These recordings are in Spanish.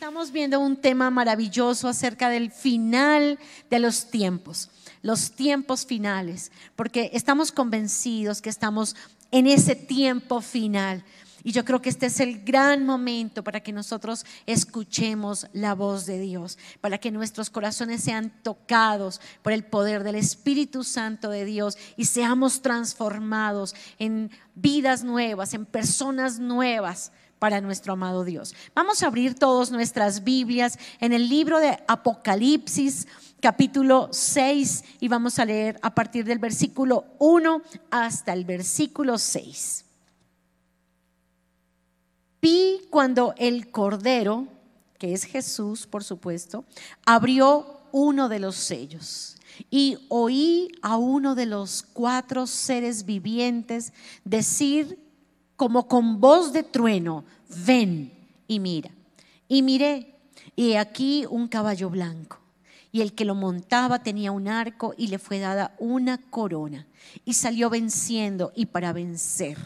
Estamos viendo un tema maravilloso acerca del final de los tiempos finales, porque estamos convencidos que estamos en ese tiempo final. Y yo creo que este es el gran momento para que nosotros escuchemos la voz de Dios, para que nuestros corazones sean tocados por el poder del Espíritu Santo de Dios y seamos transformados en vidas nuevas, en personas nuevas para nuestro amado Dios. Vamos a abrir todas nuestras Biblias en el libro de Apocalipsis, capítulo 6, y vamos a leer a partir del versículo 1 hasta el versículo 6. Vi cuando el Cordero, que es Jesús, por supuesto, abrió uno de los sellos, y oí a uno de los 4 seres vivientes decir como con voz de trueno: ven y mira. Y miré, y he aquí un caballo blanco, y el que lo montaba tenía un arco, y le fue dada una corona, y salió venciendo y para vencer.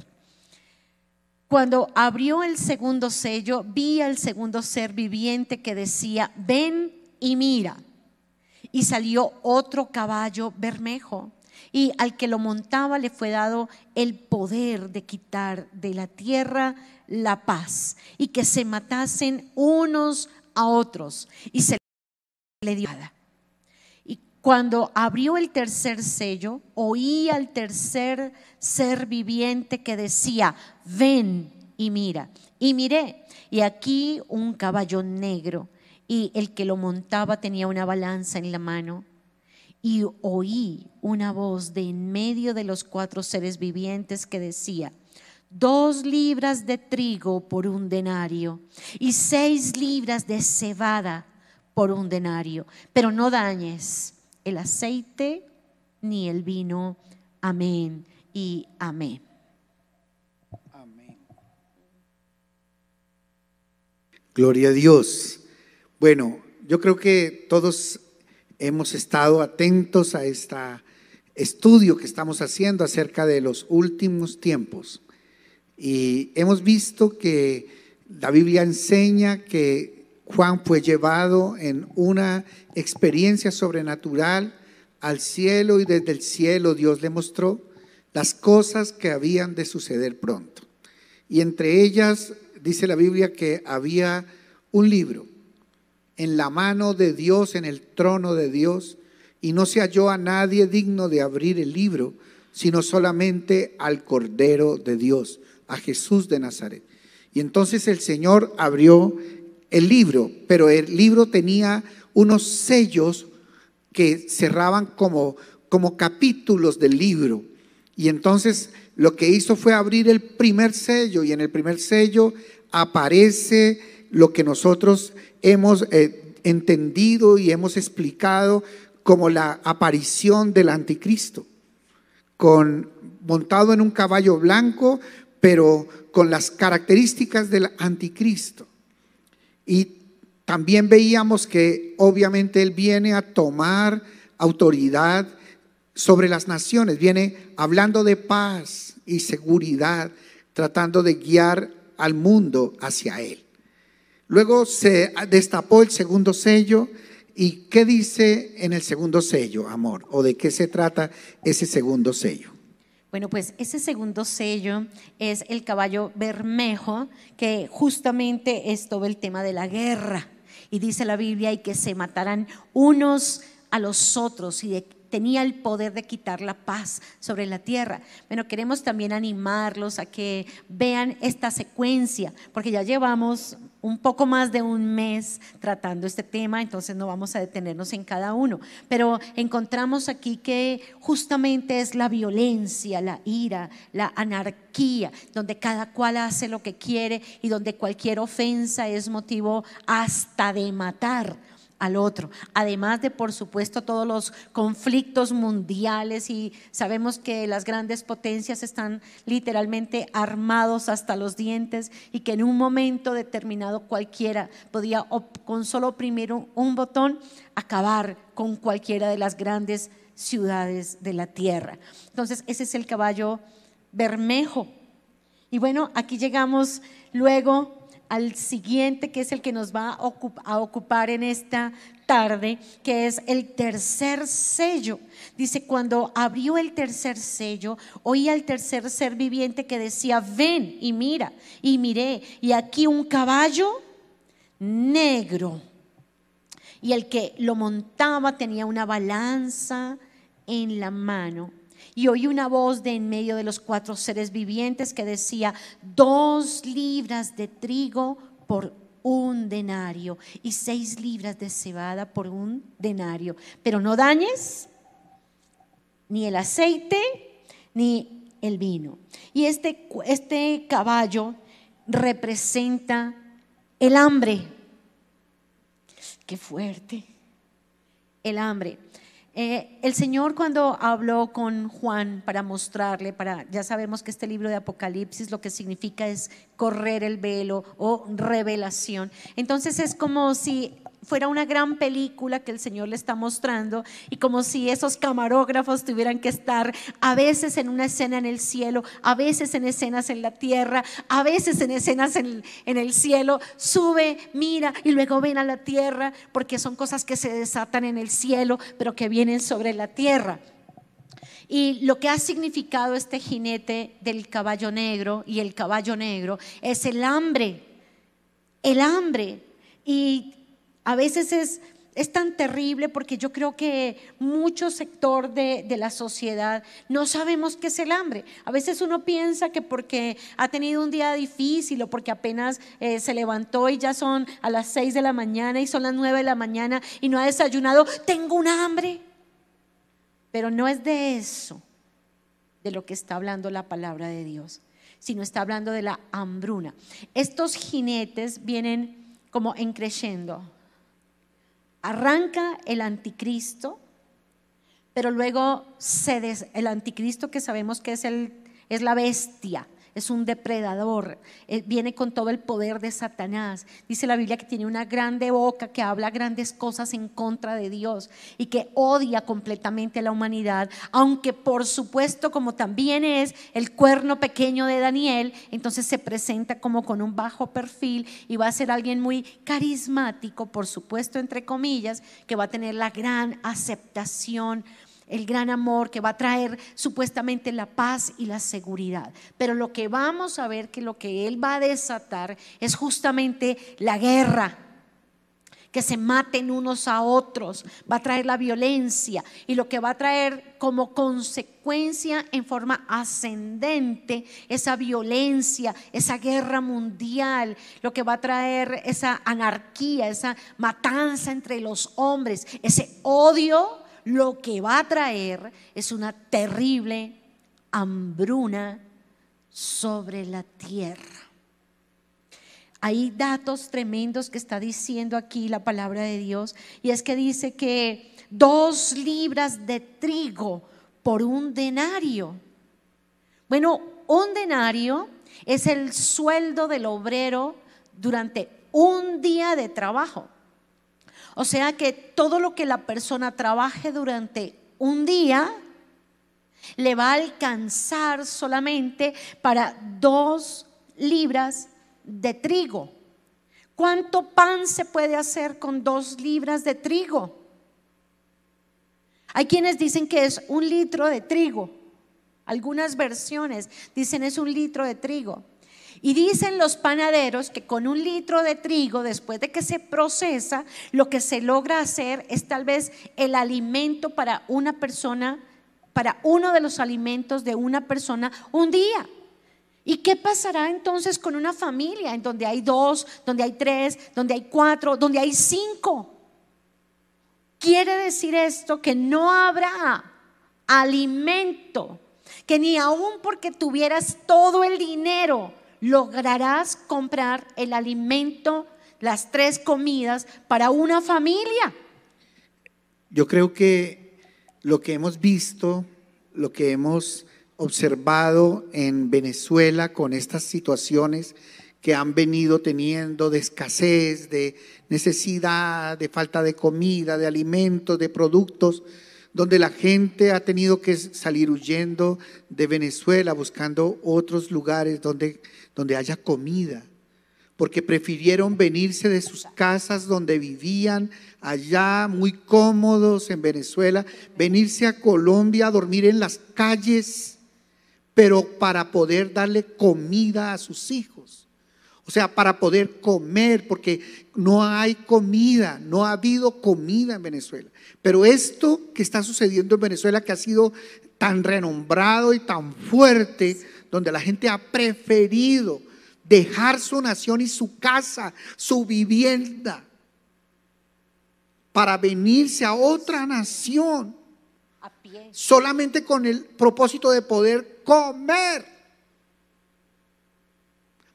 Cuando abrió el segundo sello, vi al segundo ser viviente que decía: ven y mira. Y salió otro caballo bermejo, y al que lo montaba le fue dado el poder de quitar de la tierra la paz, y que se matasen unos a otros, y se le dio nada. Y cuando abrió el tercer sello, oí al tercer ser viviente que decía: ven y mira. Y miré, y aquí un caballo negro, y el que lo montaba tenía una balanza en la mano. Y oí una voz de en medio de los 4 seres vivientes que decía: 2 libras de trigo por un denario, y 6 libras de cebada por un denario, pero no dañes el aceite ni el vino. Amén y amén. Amén. Gloria a Dios. Bueno, yo creo que todos hemos estado atentos a este estudio que estamos haciendo acerca de los últimos tiempos, y hemos visto que la Biblia enseña que Juan fue llevado en una experiencia sobrenatural al cielo, y desde el cielo Dios le mostró las cosas que habían de suceder pronto. Y entre ellas dice la Biblia que había un libro en la mano de Dios, en el trono de Dios, y no se halló a nadie digno de abrir el libro, sino solamente al Cordero de Dios, a Jesús de Nazaret. Y entonces el Señor abrió el libro, pero el libro tenía unos sellos que cerraban como capítulos del libro. Y entonces lo que hizo fue abrir el primer sello, y en el primer sello aparece lo que nosotros hemos entendido y hemos explicado como la aparición del anticristo, montado en un caballo blanco, pero con las características del anticristo. Y también veíamos que obviamente él viene a tomar autoridad sobre las naciones, viene hablando de paz y seguridad, tratando de guiar al mundo hacia él. Luego se destapó el segundo sello. ¿Y qué dice en el segundo sello, amor? ¿O de qué se trata ese segundo sello? Bueno, pues ese segundo sello es el caballo bermejo, que justamente es todo el tema de la guerra. Y dice la Biblia: y que se mataran unos a los otros, y tenía el poder de quitar la paz sobre la tierra. Bueno, queremos también animarlos a que vean esta secuencia, porque ya llevamos un poco más de un mes tratando este tema, entonces no vamos a detenernos en cada uno, pero encontramos aquí que justamente es la violencia, la ira, la anarquía, donde cada cual hace lo que quiere y donde cualquier ofensa es motivo hasta de matar al otro, además de, por supuesto, todos los conflictos mundiales, y sabemos que las grandes potencias están literalmente armados hasta los dientes, y que en un momento determinado cualquiera podía, con solo oprimir un botón, acabar con cualquiera de las grandes ciudades de la tierra. Entonces ese es el caballo bermejo. Y bueno, aquí llegamos luego al siguiente, que es el que nos va a ocupar en esta tarde, que es el tercer sello. Dice: cuando abrió el tercer sello, oí al tercer ser viviente que decía: ven y mira. Y miré, y aquí un caballo negro, y el que lo montaba tenía una balanza en la mano. Y oí una voz de en medio de los 4 seres vivientes que decía: 2 libras de trigo por 1 denario y 6 libras de cebada por 1 denario. Pero no dañes ni el aceite ni el vino. Y este caballo representa el hambre. Qué fuerte, el hambre. El Señor, cuando habló con Juan para mostrarle, ya sabemos que este libro de Apocalipsis lo que significa es correr el velo o revelación. Entonces es como si fuera una gran película que el Señor le está mostrando, y como si esos camarógrafos tuvieran que estar a veces en una escena en el cielo, a veces en escenas en la tierra, a veces en escenas en el cielo. Sube, mira y luego ven a la tierra, porque son cosas que se desatan en el cielo pero que vienen sobre la tierra. Y lo que ha significado este jinete del caballo negro y el caballo negro es el hambre. Y a veces es tan terrible, porque yo creo que mucho sector de la sociedad no sabemos qué es el hambre. A veces uno piensa que porque ha tenido un día difícil, o porque apenas se levantó y ya son a las 6 de la mañana y son las 9 de la mañana y no ha desayunado, tengo un hambre. Pero no es de eso de lo que está hablando la palabra de Dios, sino está hablando de la hambruna. Estos jinetes vienen como en creciendo. Arranca el anticristo, pero luego el anticristo, que sabemos que es la bestia, es un depredador, viene con todo el poder de Satanás. Dice la Biblia que tiene una grande boca, que habla grandes cosas en contra de Dios y que odia completamente a la humanidad, aunque por supuesto, como también es el cuerno pequeño de Daniel, entonces se presenta como con un bajo perfil y va a ser alguien muy carismático, por supuesto entre comillas, que va a tener la gran aceptación, el gran amor, que va a traer supuestamente la paz y la seguridad. Pero lo que vamos a ver, que lo que él va a desatar es justamente la guerra, que se maten unos a otros, va a traer la violencia, y lo que va a traer como consecuencia en forma ascendente esa violencia, esa guerra mundial, lo que va a traer esa anarquía, esa matanza entre los hombres, ese odio. Lo que va a traer es una terrible hambruna sobre la tierra. Hay datos tremendos que está diciendo aquí la palabra de Dios, y es que dice que 2 libras de trigo por 1 denario. Bueno, 1 denario es el sueldo del obrero durante un día de trabajo. O sea que todo lo que la persona trabaje durante un día le va a alcanzar solamente para 2 libras de trigo. ¿Cuánto pan se puede hacer con 2 libras de trigo? Hay quienes dicen que es 1 litro de trigo. Algunas versiones dicen es 1 litro de trigo. Y dicen los panaderos que con 1 litro de trigo, después de que se procesa, lo que se logra hacer es tal vez el alimento para una persona, para uno de los alimentos de una persona un día. ¿Y qué pasará entonces con una familia en donde hay 2, donde hay 3, donde hay 4, donde hay 5? Quiere decir esto que no habrá alimento, que ni aun porque tuvieras todo el dinero lograrás comprar el alimento, las 3 comidas para una familia. Yo creo que lo que hemos visto, lo que hemos observado en Venezuela con estas situaciones que han venido teniendo de escasez, de necesidad, de falta de comida, de alimentos, de productos, donde la gente ha tenido que salir huyendo de Venezuela buscando otros lugares donde haya comida, porque prefirieron venirse de sus casas donde vivían allá muy cómodos en Venezuela, venirse a Colombia a dormir en las calles, pero para poder darle comida a sus hijos. O sea, para poder comer, porque no hay comida, no ha habido comida en Venezuela. Pero esto que está sucediendo en Venezuela, que ha sido tan renombrado y tan fuerte, donde la gente ha preferido dejar su nación y su casa, su vivienda, para venirse a otra nación, A pie. solamente con el propósito de poder comer,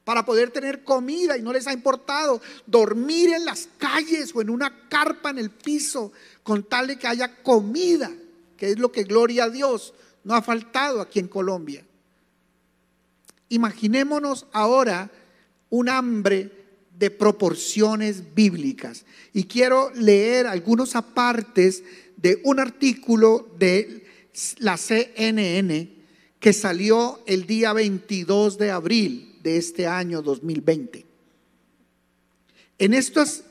para poder tener comida, y no les ha importado dormir en las calles o en una carpa en el piso con tal de que haya comida, que es lo que, gloria a Dios, no ha faltado aquí en Colombia. Imaginémonos ahora un hambre de proporciones bíblicas, y quiero leer algunos apartes de un artículo de la CNN que salió el día 22 de abril de este año 2020. En estas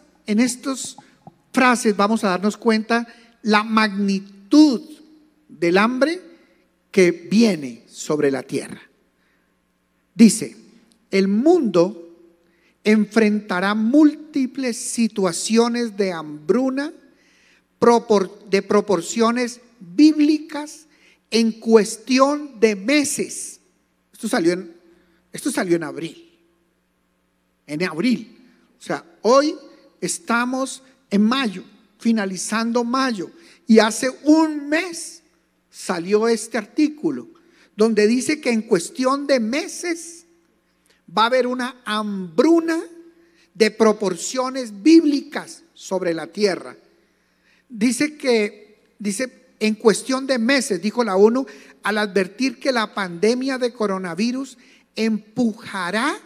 frases vamos a darnos cuenta la magnitud del hambre que viene sobre la tierra. Dice: el mundo enfrentará múltiples situaciones de hambruna de proporciones bíblicas en cuestión de meses. Esto salió en abril. En abril. O sea, hoy estamos en mayo, finalizando mayo, y hace un mes salió este artículo donde dice que en cuestión de meses va a haber una hambruna de proporciones bíblicas sobre la tierra. Dice en cuestión de meses, dijo la ONU, al advertir que la pandemia de coronavirus empujará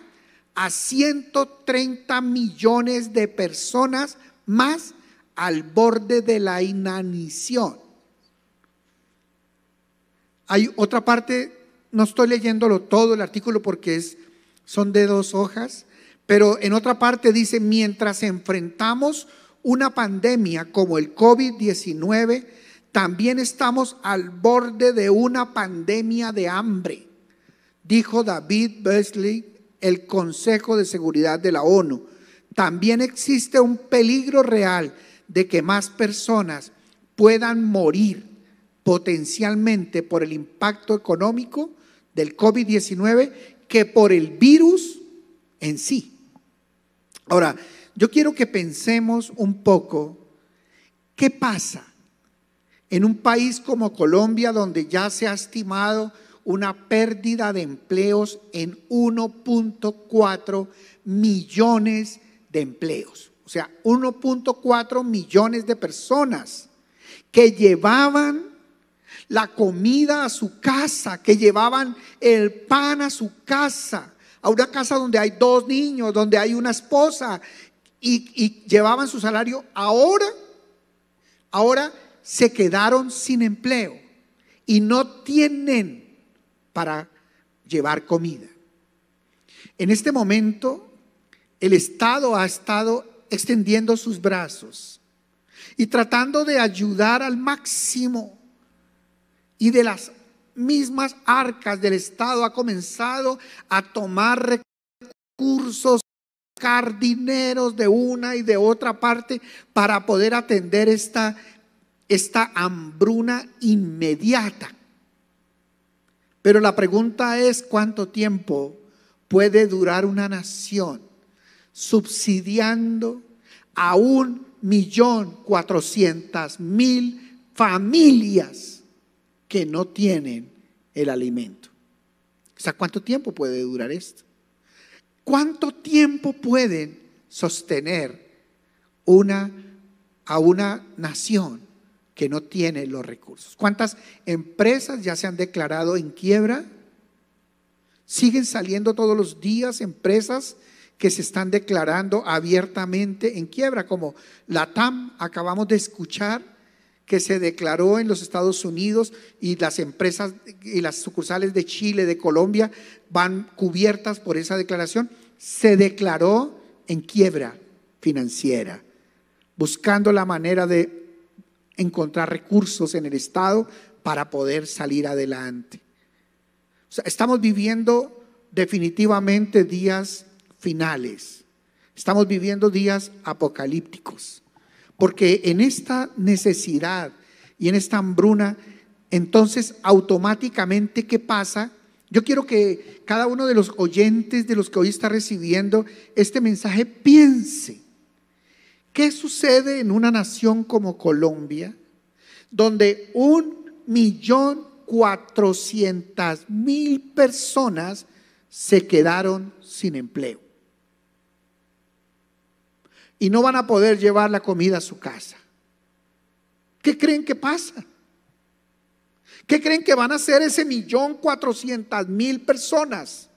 a 130 millones de personas más al borde de la inanición. Hay otra parte, no estoy leyéndolo todo el artículo porque son de 2 hojas, pero en otra parte dice: mientras enfrentamos una pandemia como el COVID-19, también estamos al borde de una pandemia de hambre, dijo David Beasley, el Consejo de Seguridad de la ONU. También existe un peligro real de que más personas puedan morir potencialmente por el impacto económico del COVID-19 que por el virus en sí. Ahora, yo quiero que pensemos un poco qué pasa en un país como Colombia, donde ya se ha estimado una pérdida de empleos en 1.4 millones de empleos. O sea, 1.4 millones de personas que llevaban la comida a su casa, que llevaban el pan a su casa, a una casa donde hay 2 niños, donde hay una esposa, y llevaban su salario. Ahora se quedaron sin empleo y no tienen para llevar comida. En este momento, el Estado ha estado extendiendo sus brazos y tratando de ayudar al máximo, y de las mismas arcas del Estado ha comenzado a tomar recursos, sacar dineros de una y de otra parte para poder atender esta hambruna inmediata. Pero la pregunta es: ¿cuánto tiempo puede durar una nación subsidiando a 1.400.000 familias que no tienen el alimento? O sea, ¿cuánto tiempo puede durar esto? ¿Cuánto tiempo pueden sostener a una nación que no tiene los recursos? ¿Cuántas empresas ya se han declarado en quiebra? Siguen saliendo todos los días empresas que se están declarando abiertamente en quiebra, como la TAM, acabamos de escuchar, que se declaró en los Estados Unidos, y las empresas y las sucursales de Chile, de Colombia, van cubiertas por esa declaración. se declaró en quiebra financiera, buscando la manera de encontrar recursos en el Estado para poder salir adelante. O sea, estamos viviendo definitivamente días finales, estamos viviendo días apocalípticos, porque en esta necesidad y en esta hambruna, entonces automáticamente, ¿qué pasa? Yo quiero que cada uno de los oyentes, de los que hoy está recibiendo este mensaje, piense, ¿qué sucede en una nación como Colombia, donde 1.400.000 personas se quedaron sin empleo y no van a poder llevar la comida a su casa? ¿Qué creen que pasa? ¿Qué creen que van a hacer ese 1.400.000 personas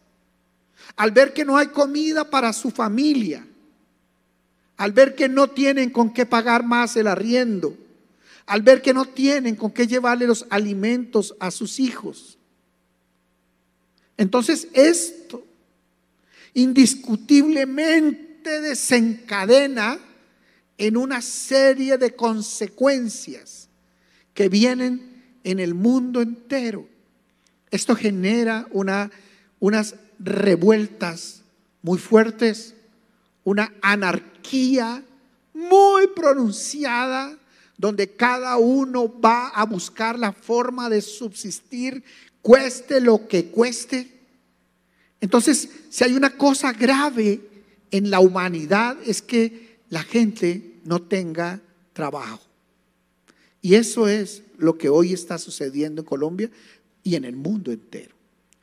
al ver que no hay comida para su familia? Al ver que no tienen con qué pagar más el arriendo, al ver que no tienen con qué llevarle los alimentos a sus hijos. Entonces esto indiscutiblemente desencadena en una serie de consecuencias que vienen en el mundo entero. Esto genera unas revueltas muy fuertes, una anarquía muy pronunciada, donde cada uno va a buscar la forma de subsistir, cueste lo que cueste. Entonces, si hay una cosa grave en la humanidad, es que la gente no tenga trabajo. Y eso es lo que hoy está sucediendo en Colombia y en el mundo entero.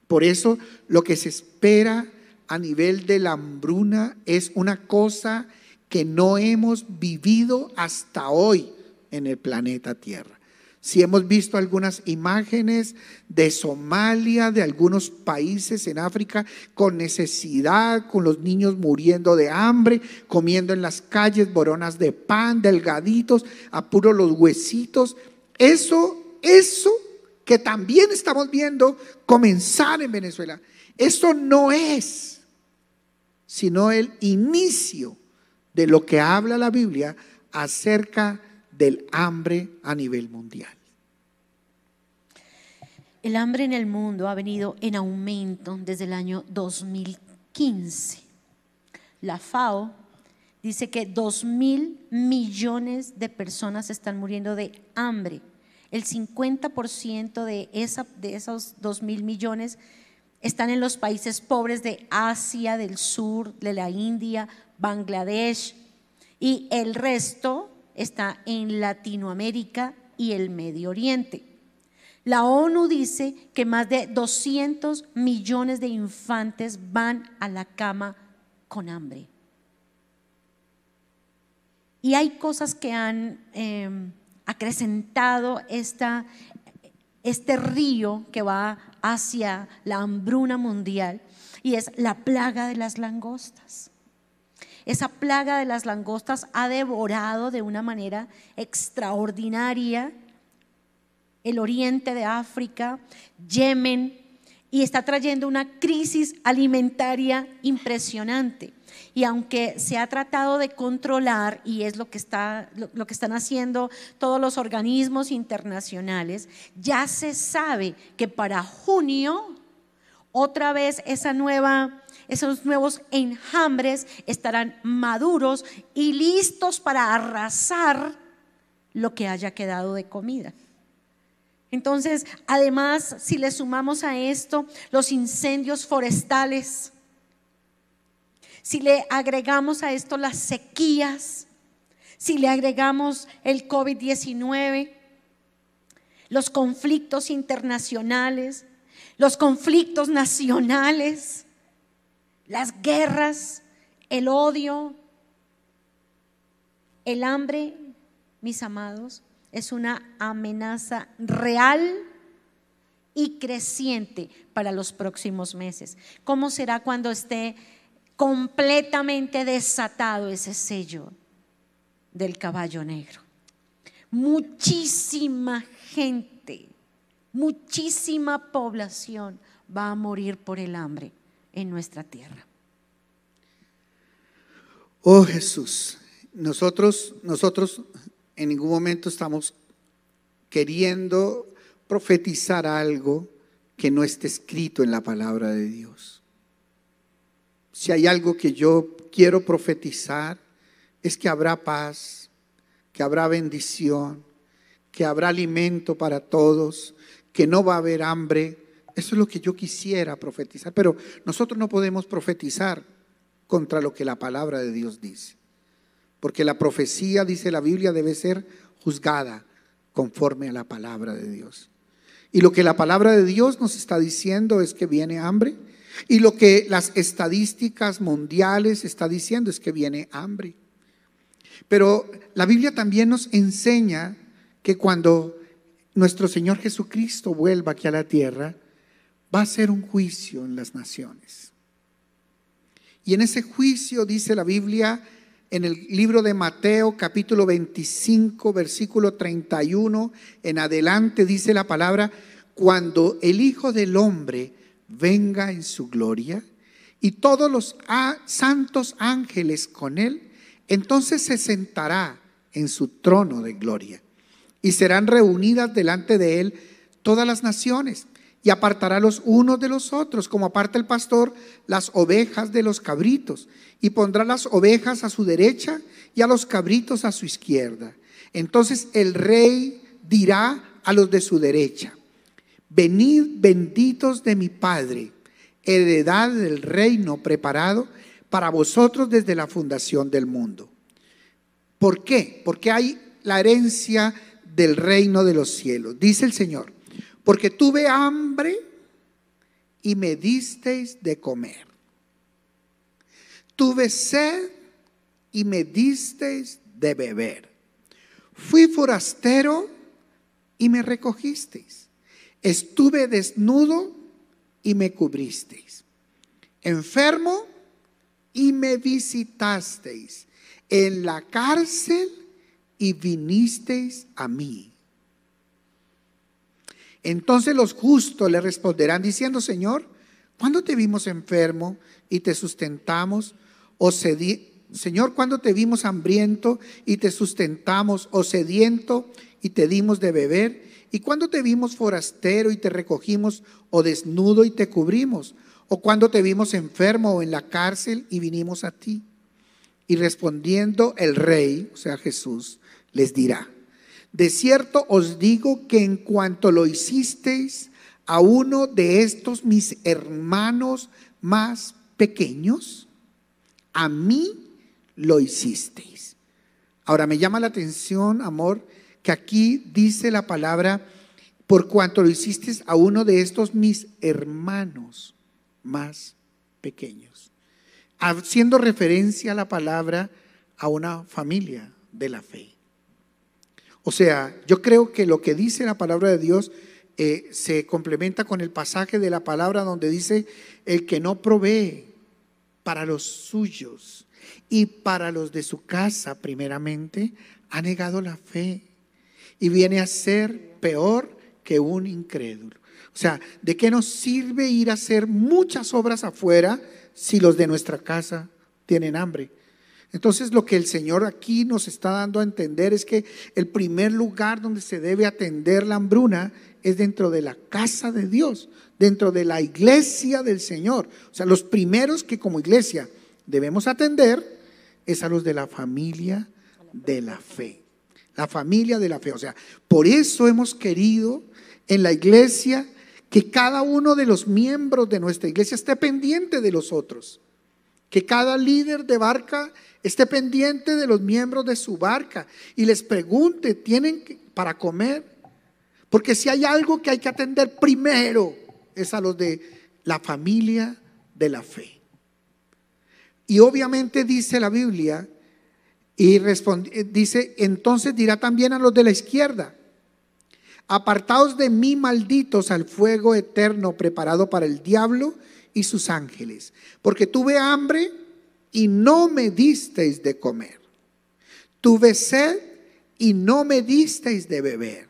Por eso lo que se espera a nivel de la hambruna es una cosa que no hemos vivido hasta hoy en el planeta Tierra. Si hemos visto algunas imágenes de Somalia, de algunos países en África con necesidad, con los niños muriendo de hambre, comiendo en las calles boronas de pan, delgaditos, a puro los huesitos. Eso que también estamos viendo comenzar en Venezuela, eso no es sino el inicio de lo que habla la Biblia acerca del hambre a nivel mundial. El hambre en el mundo ha venido en aumento desde el año 2015. La FAO dice que 2.000 millones de personas están muriendo de hambre. El 50% de esos 2.000 millones están en los países pobres de Asia, del sur, de la India, Bangladesh, y el resto está en Latinoamérica y el Medio Oriente. La ONU dice que más de 200 millones de infantes van a la cama con hambre. Y hay cosas que han acrecentado este río que va hacia la hambruna mundial, y es la plaga de las langostas. Esa plaga de las langostas ha devorado de una manera extraordinaria el oriente de África, Yemen, y está trayendo una crisis alimentaria impresionante. Y aunque se ha tratado de controlar, y es lo que están haciendo todos los organismos internacionales, ya se sabe que para junio otra vez esos nuevos enjambres estarán maduros y listos para arrasar lo que haya quedado de comida. Entonces, además, si le sumamos a esto los incendios forestales, si le agregamos a esto las sequías, si le agregamos el COVID-19, los conflictos internacionales, los conflictos nacionales, las guerras, el odio, el hambre, mis amados, es una amenaza real y creciente para los próximos meses. ¿Cómo será cuando esté completamente desatado ese sello del caballo negro? Muchísima gente, muchísima población va a morir por el hambre en nuestra tierra. Oh Jesús, nosotros en ningún momento estamos queriendo profetizar algo que no esté escrito en la palabra de Dios. Si hay algo que yo quiero profetizar, es que habrá paz, que habrá bendición, que habrá alimento para todos, que no va a haber hambre. Eso es lo que yo quisiera profetizar, pero nosotros no podemos profetizar contra lo que la palabra de Dios dice, porque la profecía, dice la Biblia, debe ser juzgada conforme a la palabra de Dios. Y lo que la palabra de Dios nos está diciendo es que viene hambre, y lo que las estadísticas mundiales está diciendo es que viene hambre. Pero la Biblia también nos enseña que cuando nuestro Señor Jesucristo vuelva aquí a la tierra, va a ser un juicio en las naciones. Y en ese juicio, dice la Biblia, en el libro de Mateo, capítulo 25, versículo 31 en adelante, dice la palabra: cuando el Hijo del Hombre venga en su gloria y todos los santos ángeles con él, entonces se sentará en su trono de gloria y serán reunidas delante de él todas las naciones, y apartará los unos de los otros, como aparta el pastor las ovejas de los cabritos, y pondrá las ovejas a su derecha y a los cabritos a su izquierda. Entonces el rey dirá a los de su derecha: venid, benditos de mi Padre, heredad del reino preparado para vosotros desde la fundación del mundo. ¿Por qué? Porque hay la herencia del reino de los cielos. Dice el Señor: porque tuve hambre y me disteis de comer. Tuve sed y me disteis de beber. Fui forastero y me recogisteis. Estuve desnudo y me cubristeis. Enfermo y me visitasteis. En la cárcel y vinisteis a mí. Entonces los justos le responderán diciendo: Señor, ¿cuándo te vimos enfermo y te sustentamos? Señor, ¿cuándo te vimos hambriento y te sustentamos? ¿O sediento y te dimos de beber? ¿Y cuándo te vimos forastero y te recogimos? ¿O desnudo y te cubrimos? ¿O cuándo te vimos enfermo o en la cárcel y vinimos a ti? Y respondiendo el rey, o sea Jesús, les dirá: de cierto os digo que en cuanto lo hicisteis a uno de estos mis hermanos más pequeños, a mí lo hicisteis. Ahora me llama la atención, amor, que aquí dice la palabra: por cuanto lo hicisteis a uno de estos mis hermanos más pequeños, haciendo referencia a la palabra a una familia de la fe. O sea, yo creo que lo que dice la palabra de Dios se complementa con el pasaje de la palabra donde dice: el que no provee para los suyos y para los de su casa primeramente, ha negado la fe y viene a ser peor que un incrédulo. O sea, ¿de qué nos sirve ir a hacer muchas obras afuera si los de nuestra casa tienen hambre? Entonces lo que el Señor aquí nos está dando a entender es que el primer lugar donde se debe atender la hambruna es dentro de la casa de Dios, dentro de la iglesia del Señor. O sea, los primeros que como iglesia debemos atender es a los de la familia de la fe. La familia de la fe. O sea, por eso hemos querido en la iglesia que cada uno de los miembros de nuestra iglesia esté pendiente de los otros. Que cada líder de barca esté pendiente de los miembros de su barca y les pregunte: ¿tienen para comer? Porque si hay algo que hay que atender primero es a los de la familia de la fe. Y obviamente dice la Biblia y dice: entonces dirá también a los de la izquierda: apartaos de mí, malditos, al fuego eterno preparado para el diablo y sus ángeles, porque tuve hambre y no me disteis de comer, tuve sed y no me disteis de beber,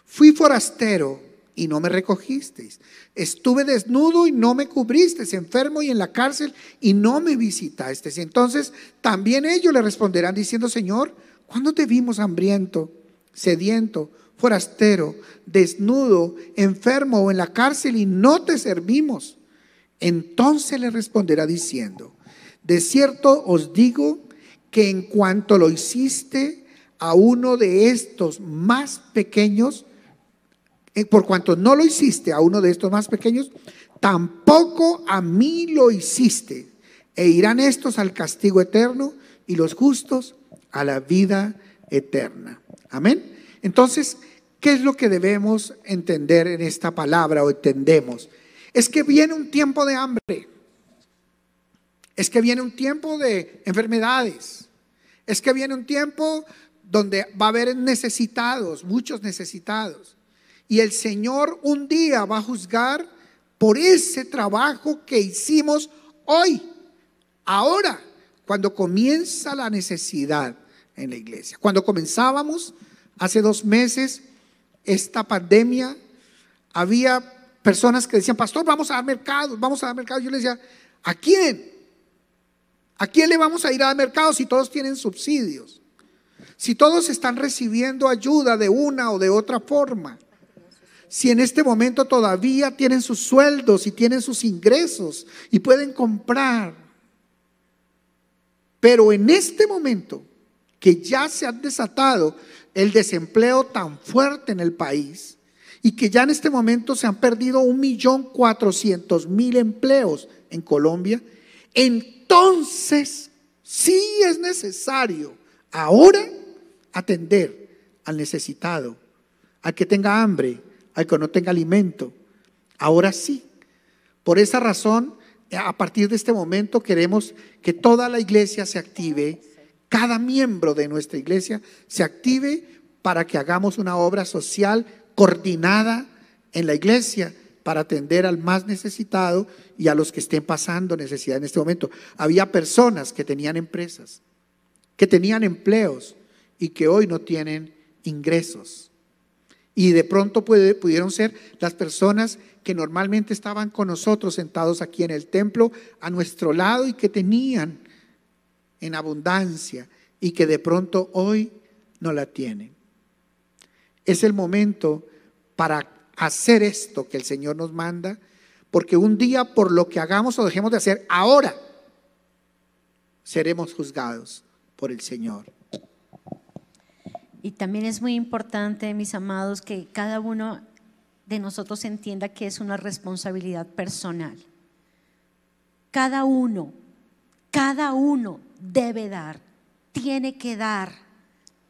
fui forastero y no me recogisteis. Estuve desnudo y no me cubristeis, enfermo y en la cárcel y no me visitasteis. Entonces también ellos le responderán diciendo: Señor, ¿cuándo te vimos hambriento, sediento, forastero, desnudo, enfermo o en la cárcel y no te servimos? Entonces le responderá diciendo: de cierto os digo que en cuanto lo hiciste a uno de estos más pequeños, por cuanto no lo hiciste a uno de estos más pequeños, tampoco a mí lo hiciste. E irán estos al castigo eterno y los justos a la vida eterna. Amén. Entonces, ¿qué es lo que debemos entender en esta palabra o entendemos? Es que viene un tiempo de hambre. Es que viene un tiempo de enfermedades. Es que viene un tiempo donde va a haber necesitados, muchos necesitados. Y el Señor un día va a juzgar por ese trabajo que hicimos hoy, ahora, cuando comienza la necesidad en la iglesia. Cuando comenzábamos hace 2 meses esta pandemia, había personas que decían: pastor, vamos a dar mercados, vamos a dar mercados. Yo les decía: ¿a quién? ¿A quién le vamos a ir a dar mercados si todos tienen subsidios? Si todos están recibiendo ayuda de una o de otra forma. Si en este momento todavía tienen sus sueldos y tienen sus ingresos y pueden comprar. Pero en este momento que ya se ha desatado el desempleo tan fuerte en el país y que ya en este momento se han perdido 1.400.000 empleos en Colombia, entonces sí es necesario ahora atender al necesitado, al que tenga hambre, al que no tenga alimento. Ahora sí. Por esa razón, a partir de este momento queremos que toda la iglesia se active, cada miembro de nuestra iglesia se active para que hagamos una obra social coordinada en la iglesia para atender al más necesitado y a los que estén pasando necesidad en este momento. Había personas que tenían empresas, que tenían empleos y que hoy no tienen ingresos. Y de pronto pudieron ser las personas que normalmente estaban con nosotros sentados aquí en el templo a nuestro lado y que tenían en abundancia y que de pronto hoy no la tienen. Es el momento para hacer esto que el Señor nos manda, porque un día por lo que hagamos o dejemos de hacer ahora, seremos juzgados por el Señor. Y también es muy importante, mis amados, que cada uno de nosotros entienda que es una responsabilidad personal. Cada uno debe dar, tiene que dar.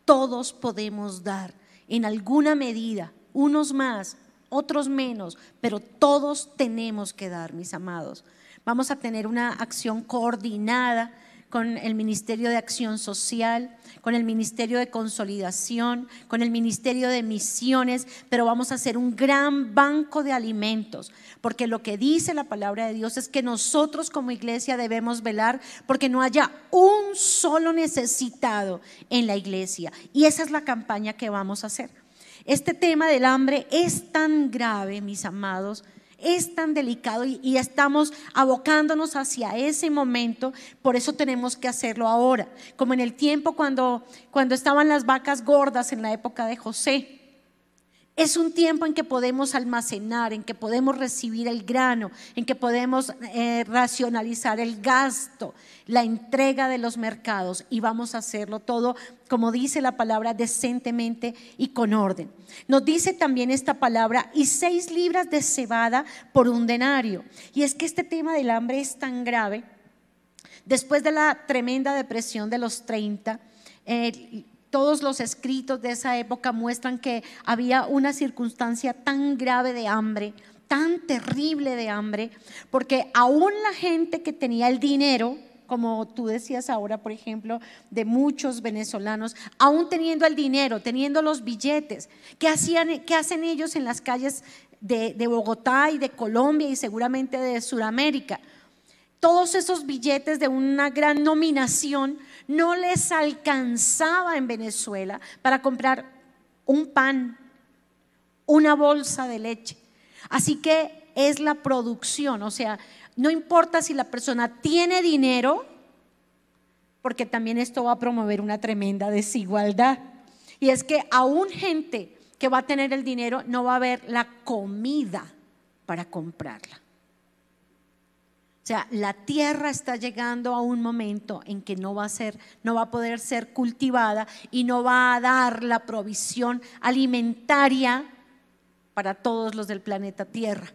Todos podemos dar en alguna medida, unos más, otros menos, pero todos tenemos que dar, mis amados. Vamos a tener una acción coordinada con el Ministerio de Acción Social, con el Ministerio de Consolidación, con el Ministerio de Misiones, pero vamos a hacer un gran banco de alimentos, porque lo que dice la palabra de Dios es que nosotros como iglesia debemos velar porque no haya un solo necesitado en la iglesia, y esa es la campaña que vamos a hacer. Este tema del hambre es tan grave, mis amados, es tan delicado y estamos abocándonos hacia ese momento. Por eso tenemos que hacerlo ahora, como en el tiempo cuando estaban las vacas gordas en la época de José. Es un tiempo en que podemos almacenar, en que podemos recibir el grano, en que podemos racionalizar el gasto, la entrega de los mercados, y vamos a hacerlo todo, como dice la palabra, decentemente y con orden. Nos dice también esta palabra: y 6 libras de cebada por un denario. Y es que este tema del hambre es tan grave. Después de la tremenda depresión de los 30, todos los escritos de esa época muestran que había una circunstancia tan grave de hambre, tan terrible de hambre, porque aún la gente que tenía el dinero, como tú decías ahora, por ejemplo, de muchos venezolanos, aún teniendo el dinero, teniendo los billetes, ¿qué hacen ellos en las calles de Bogotá y de Colombia y seguramente de Sudamérica? Todos esos billetes de una gran nominación no les alcanzaba en Venezuela para comprar un pan, una bolsa de leche. Así que es la producción, o sea, no importa si la persona tiene dinero, porque también esto va a promover una tremenda desigualdad. Y es que aún gente que va a tener el dinero no va a haber la comida para comprarla. O sea, la tierra está llegando a un momento en que no va a poder ser cultivada y no va a dar la provisión alimentaria para todos los del planeta Tierra,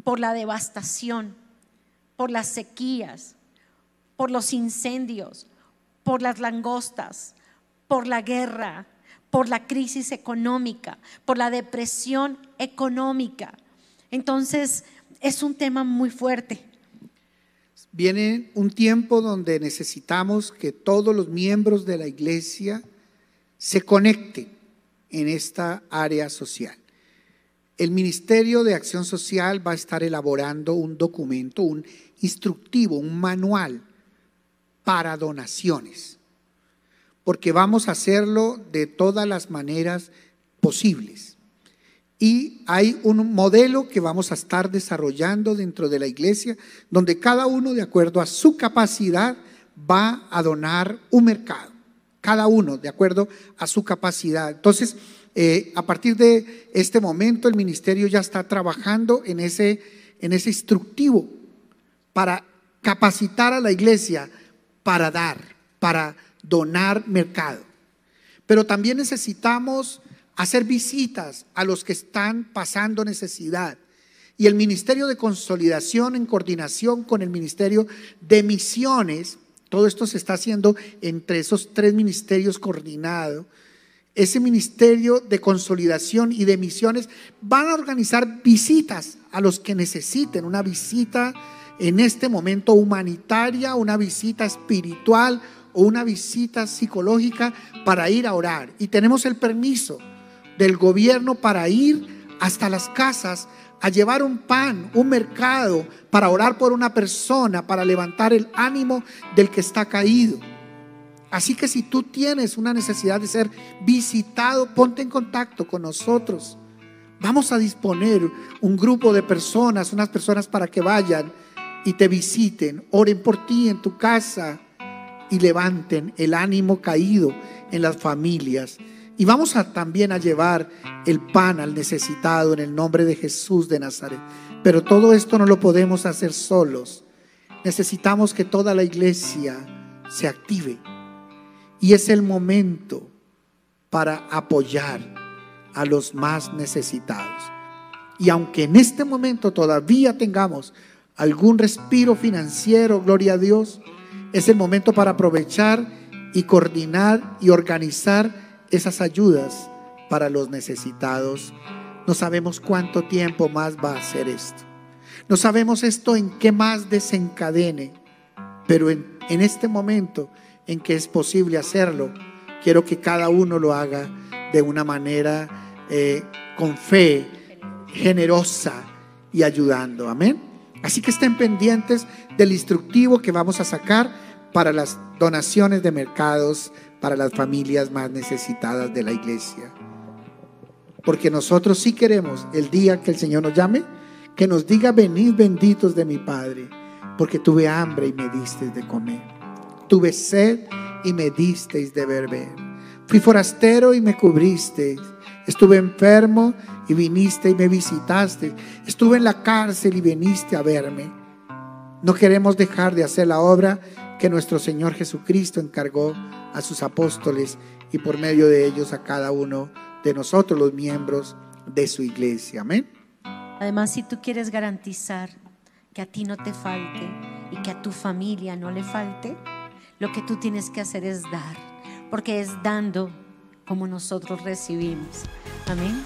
por la devastación, por las sequías, por los incendios, por las langostas, por la guerra, por la crisis económica, por la depresión económica. Entonces, es un tema muy fuerte. Viene un tiempo donde necesitamos que todos los miembros de la iglesia se conecten en esta área social. El Ministerio de Acción Social va a estar elaborando un documento, un instructivo, un manual para donaciones, porque vamos a hacerlo de todas las maneras posibles. Y hay un modelo que vamos a estar desarrollando dentro de la iglesia, donde cada uno, de acuerdo a su capacidad, va a donar un mercado. Cada uno, de acuerdo a su capacidad. Entonces, a partir de este momento, el ministerio ya está trabajando en ese instructivo para capacitar a la iglesia para dar, para donar mercado. Pero también necesitamos hacer visitas a los que están pasando necesidad. Y el Ministerio de Consolidación, en coordinación con el Ministerio de Misiones, todo esto se está haciendo entre esos tres ministerios coordinados. Ese Ministerio de Consolidación y de Misiones van a organizar visitas a los que necesiten, una visita en este momento humanitaria, una visita espiritual o una visita psicológica para ir a orar. Y tenemos el permiso del gobierno para ir hasta las casas a llevar un pan, un mercado, para orar por una persona, para levantar el ánimo del que está caído. Así que si tú tienes una necesidad de ser visitado, ponte en contacto con nosotros. Vamos a disponer un grupo de personas, unas personas para que vayan y te visiten, oren por ti en tu casa y levanten el ánimo caído en las familias. Y vamos también a llevar el pan al necesitado en el nombre de Jesús de Nazaret. Pero todo esto no lo podemos hacer solos. Necesitamos que toda la iglesia se active. Y es el momento para apoyar a los más necesitados. Y aunque en este momento todavía tengamos algún respiro financiero, gloria a Dios, es el momento para aprovechar y coordinar y organizar esas ayudas para los necesitados. No sabemos cuánto tiempo más va a ser esto. No sabemos esto en qué más desencadene, pero en este momento en que es posible hacerlo, quiero que cada uno lo haga de una manera con fe, generosa y ayudando. Amén. Así que estén pendientes del instructivo que vamos a sacar para las donaciones de mercados para las familias más necesitadas de la iglesia. Porque nosotros sí queremos, el día que el Señor nos llame, que nos diga: venid benditos de mi Padre, porque tuve hambre y me disteis de comer, tuve sed y me disteis de beber, fui forastero y me cubristeis, estuve enfermo y viniste y me visitaste, estuve en la cárcel y viniste a verme. No queremos dejar de hacer la obra que nuestro Señor Jesucristo encargó a sus apóstoles y por medio de ellos a cada uno de nosotros, los miembros de su iglesia. Amén. Además, si tú quieres garantizar que a ti no te falte y que a tu familia no le falte, lo que tú tienes que hacer es dar, porque es dando como nosotros recibimos. Amén.